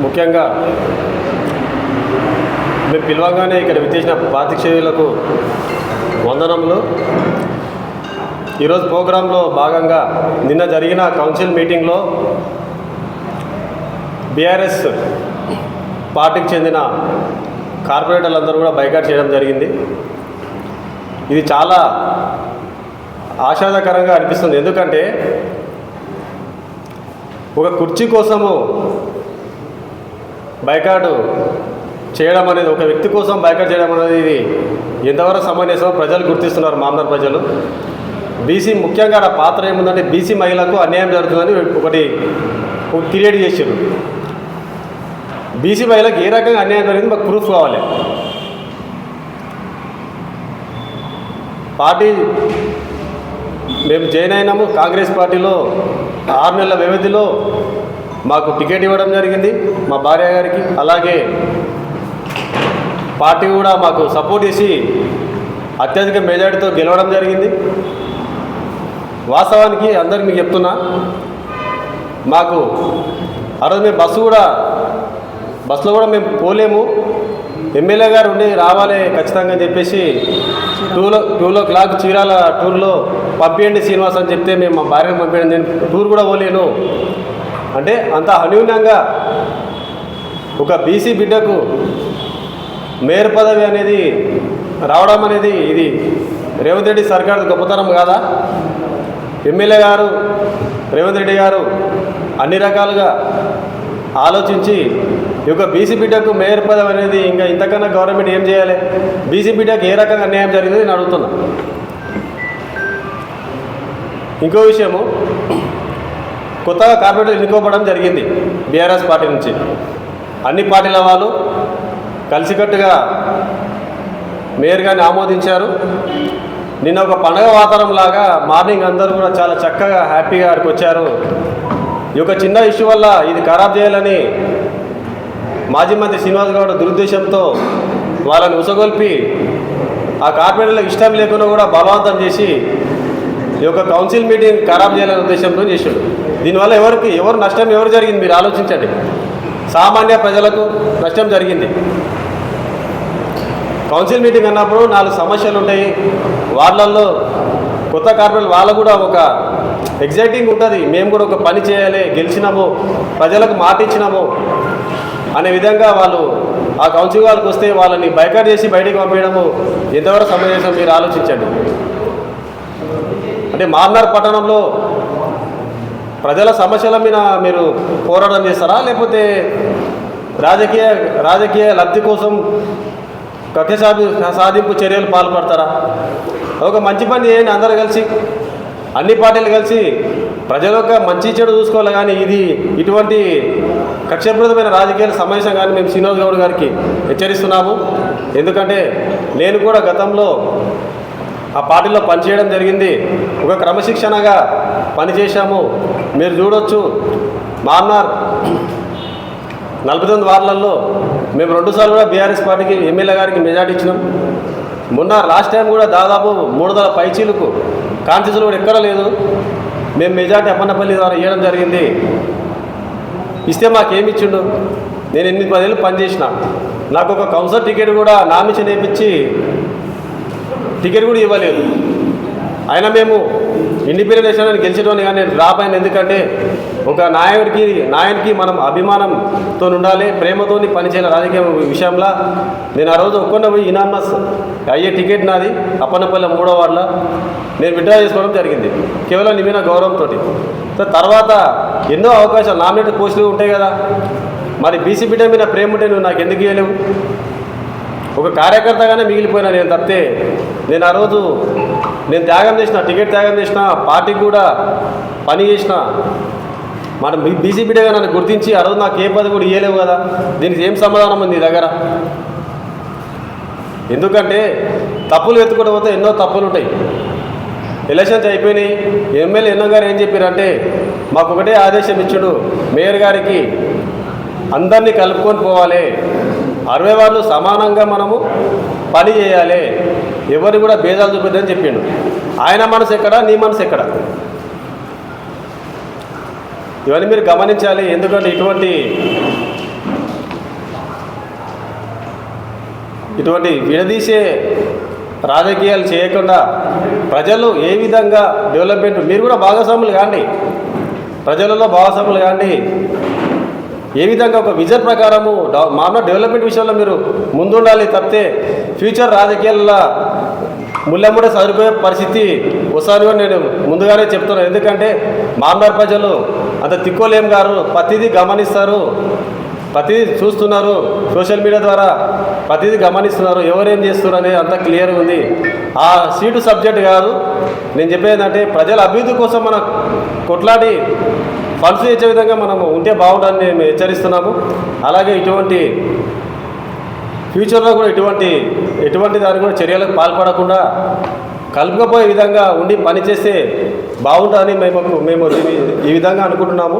ముఖ్యంగా మేము పిలవంగానే ఇక్కడ విచ్చేసిన పాత్రికేయులకు వందనములు. ఈరోజు ప్రోగ్రాంలో భాగంగా నిన్న జరిగిన కౌన్సిల్ మీటింగ్లో బీఆర్ఎస్ పార్టీకి చెందిన కార్పొరేటర్లందరూ కూడా బైకాట్ చేయడం జరిగింది. ఇది చాలా ఆశాదకరంగా అనిపిస్తుంది. ఎందుకంటే ఒక కుర్చీ కోసము బైకాట్ చేయడం అనేది, ఒక వ్యక్తి కోసం బైకాట్ చేయడం అనేది ఇది ఎంతవరకు సమంజసమో ప్రజలు గుర్తిస్తున్నారు. మామూలు ప్రజలు బీసీ ముఖ్యంగా ఆ పాత్ర ఏముందంటే బీసీ మహిళలకు అన్యాయం జరుగుతుందని ఒకటి క్రియేట్ చేశారు. బీసీ మహిళలకు ఏ రకంగా అన్యాయం జరిగింది మాకు ప్రూఫ్ కావాలి. పార్టీ మేము జాయిన్ అయినాము. కాంగ్రెస్ పార్టీలో 6 నెలల వ్యవధిలో మాకు టికెట్ ఇవ్వడం జరిగింది మా భార్య గారికి. అలాగే పార్టీ కూడా మాకు సపోర్ట్ చేసి అత్యధిక మెజారిటీతో గెలవడం జరిగింది. వాస్తవానికి అందరికి మీకు చెప్తున్నా, మాకు ఆ రోజు మేము బస్సులో కూడా మేము పోలేము. ఎమ్మెల్యే గారు ఉండి రావాలి ఖచ్చితంగా అని చెప్పేసి 2 o'clock చీరాల టూర్లో పంపించండి శ్రీనివాస్ అని చెప్తే మేము మా భార్యను పంపించండి, నేను టూర్ కూడా పోలేను అంటే అంత అన్యూన్యంగా ఒక బీసీ బిడ్డకు మేయర్ పదవి అనేది రావడం అనేది ఇది రేవంత్ రెడ్డి సర్కారు గొప్పతనం కాదా? ఎమ్మెల్యే గారు రేవంత్ రెడ్డి గారు అన్ని రకాలుగా ఆలోచించి ఈ యొక్క బీసీ బిడ్డకు మేయర్ పదవి అనేది ఇంకా ఇంతకన్నా గవర్నమెంట్ ఏం చేయాలి? బీసీ బిడ్డకు ఏ రకంగా అన్యాయం జరిగింది నేను అడుగుతున్నా. ఇంకో విషయము, కొత్తగా కార్పొరేటర్ ఎన్నుకోవడం జరిగింది బీఆర్ఎస్ పార్టీ నుంచి. అన్ని పార్టీల వాళ్ళు కలిసికట్టుగా మేయర్ గారిని ఆమోదించారు. నిన్న ఒక పండగ వాతావరణం లాగా మార్నింగ్ అందరూ కూడా చాలా చక్కగా హ్యాపీగా అక్కడికి వచ్చారు. ఈ యొక్క చిన్న ఇష్యూ వల్ల ఇది ఖరాబ్ చేయాలని మాజీ మంత్రి శ్రీనివాస్ గౌడ్ దురుద్దేశంతో వాళ్ళని ఉసగొల్పి ఆ కార్పొరేటర్లకు ఇష్టం లేకుండా కూడా బలవంతం చేసి ఈ యొక్క కౌన్సిల్ మీటింగ్ ఖరాబ్ చేయాలనే ఉద్దేశంతో చేశాడు. దీనివల్ల ఎవరు నష్టం జరిగింది మీరు ఆలోచించండి. సామాన్య ప్రజలకు నష్టం జరిగింది. కౌన్సిల్ మీటింగ్ అన్నప్పుడు 4 సమస్యలు ఉంటాయి. వాళ్ళల్లో కొత్త కార్పొరేటర్ వాళ్ళకు కూడా ఒక ఎగ్జైటింగ్ ఉంటుంది. మేము కూడా ఒక పని చేయాలి, గెలిచినాము, ప్రజలకు మాట ఇచ్చినాము అనే విధంగా వాళ్ళు ఆ కౌన్సిల్ వాళ్ళకి వస్తే వాళ్ళని బైకాట్ చేసి బయటికి పంపించడము ఎంతవరకు సమంజసం మీరు ఆలోచించండి. అంటే మాన్నార్ పట్టణంలో ప్రజల సమస్యల మీద మీరు పోరాటం చేస్తారా, లేకపోతే రాజకీయ లబ్ధి కోసం కక్ష సాధింపు చర్యలు పాల్పడతారా? ఒక మంచి పని చేయండి. అందరూ కలిసి, అన్ని పార్టీలు కలిసి ప్రజల యొక్క మంచి చెడు చూసుకోవాలి. కానీ ఇటువంటి కక్షపూరితమైన రాజకీయాల సమావేశం కానీ మేము శ్రీనివాస్ గౌడ్ గారికి హెచ్చరిస్తున్నాము. ఎందుకంటే నేను కూడా గతంలో ఆ పార్టీలో పనిచేయడం జరిగింది. ఒక క్రమశిక్షణగా పనిచేశాము. మీరు చూడొచ్చు, మాన్నార్ 49 వార్డులలో మేము 2 సార్లు కూడా బీఆర్ఎస్ పార్టీకి ఎమ్మెల్యే గారికి మెజార్టీ ఇచ్చినాం. మొన్న లాస్ట్ టైం కూడా దాదాపు 300 పైచీలకు కాన్స్టిట్యూన్సీలు కూడా ఎక్కడ లేదు. మేము మెజార్టీ అప్పన్నపల్లి ద్వారా ఇవ్వడం జరిగింది. ఇస్తే మాకేమి ఇచ్చిండు? నేను 8-10 ఏళ్ళు పనిచేసిన. నాకు ఒక కౌన్సిలర్ టికెట్ కూడా నామినేషన్ వేయించి టికెట్ కూడా ఇవ్వలేదు. అయినా మేము ఇండిపెండెంట్ ఎలక్షన్ గెలిచేటోని కానీ నేను డ్రాప్ అయిన. ఎందుకంటే ఒక నాయకుడికి మనం అభిమానంతో ఉండాలి, ప్రేమతో పనిచేయాలి. రాజకీయ విషయంలో నేను ఆ రోజు ఒక్కనే పోయి ఇనామస్ అయ్యే టికెట్ నాది అప్పన్నపల్లి 3వ వార్డులో నేను విత్డ్రా చేసుకోవడం జరిగింది, కేవలం నీ మీద గౌరవంతో. తర్వాత ఎన్నో అవకాశాలు నామినేటెడ్ పోస్టులు ఉంటాయి కదా, మరి బీసీ బిడ్డ మీద ప్రేమ ఉంటే నువ్వు నాకు ఎందుకు ఇవ్వలేవు? ఒక కార్యకర్తగానే మిగిలిపోయినా నేను తప్పితే. నేను ఆ రోజు త్యాగం చేసిన, టికెట్ త్యాగం చేసిన, పార్టీకి కూడా పని చేసిన. మనం బీసీ బిడ్డగా నన్ను గుర్తించి ఆ రోజు నాకు ఏ పదవి కూడా ఇవ్వలేవు కదా. దీనికి ఏం సమాధానం ఉంది నీ దగ్గర? ఎందుకంటే తప్పులు ఎత్తుకుంటూ పోతే ఎన్నో తప్పులు ఉంటాయి. ఎలక్షన్స్ అయిపోయినాయి. ఎమ్మెల్యే ఎన్నో గారు ఏం చెప్పారంటే మాకు ఒకటే ఆదేశం ఇచ్చాడు, మేయర్ గారికి అందరినీ కలుపుకొని పోవాలి, 60 వార్డులు సమానంగా మనము పని చేయాలి, ఎవరిని కూడా భేదాలు చూపిద్దని చెప్పిండు. ఆయన మనసు ఎక్కడ, నీ మనసు ఎక్కడ? ఇవన్నీ మీరు గమనించాలి. ఎందుకంటే ఇటువంటి విడదీసే రాజకీయాలు చేయకుండా ప్రజలు ఏ విధంగా డెవలప్మెంట్ మీరు కూడా భాగస్వాములు కాండి, ప్రజలలో భాగస్వాములు కాండి. ఏ విధంగా ఒక విజన్ ప్రకారము మామూలు డెవలప్మెంట్ విషయంలో మీరు ముందుండాలి తప్పితే ఫ్యూచర్ రాజకీయాల్లో ముళ్ళముడే చదిపోయే పరిస్థితి వస్తుందని నేను ముందుగానే చెప్తున్నాను. ఎందుకంటే మామూలు ప్రజలు అంత తిక్కోలేం గారు, ప్రతిదీ గమనిస్తారు, ప్రతిదీ చూస్తున్నారు, సోషల్ మీడియా ద్వారా ప్రతిదీ గమనిస్తున్నారు, ఎవరేం చేస్తున్నారు అనేది అంతా క్లియర్గా ఉంది. ఆ సీటు సబ్జెక్ట్ కాదు. నేను చెప్పేది ఏంటంటే ప్రజల అభివృద్ధి కోసం మనం కొట్లాడి ఫండ్స్ ఇచ్చే విధంగా మనము ఉంటే బాగుంటుందని మేము హెచ్చరిస్తున్నాము. అలాగే ఇటువంటి ఫ్యూచర్లో కూడా ఎటువంటి దాని కూడా చర్యలకు పాల్పడకుండా కలుపుకపోయే విధంగా ఉండి పనిచేస్తే బాగుంటుందని మేము ఈ విధంగా అనుకుంటున్నాము.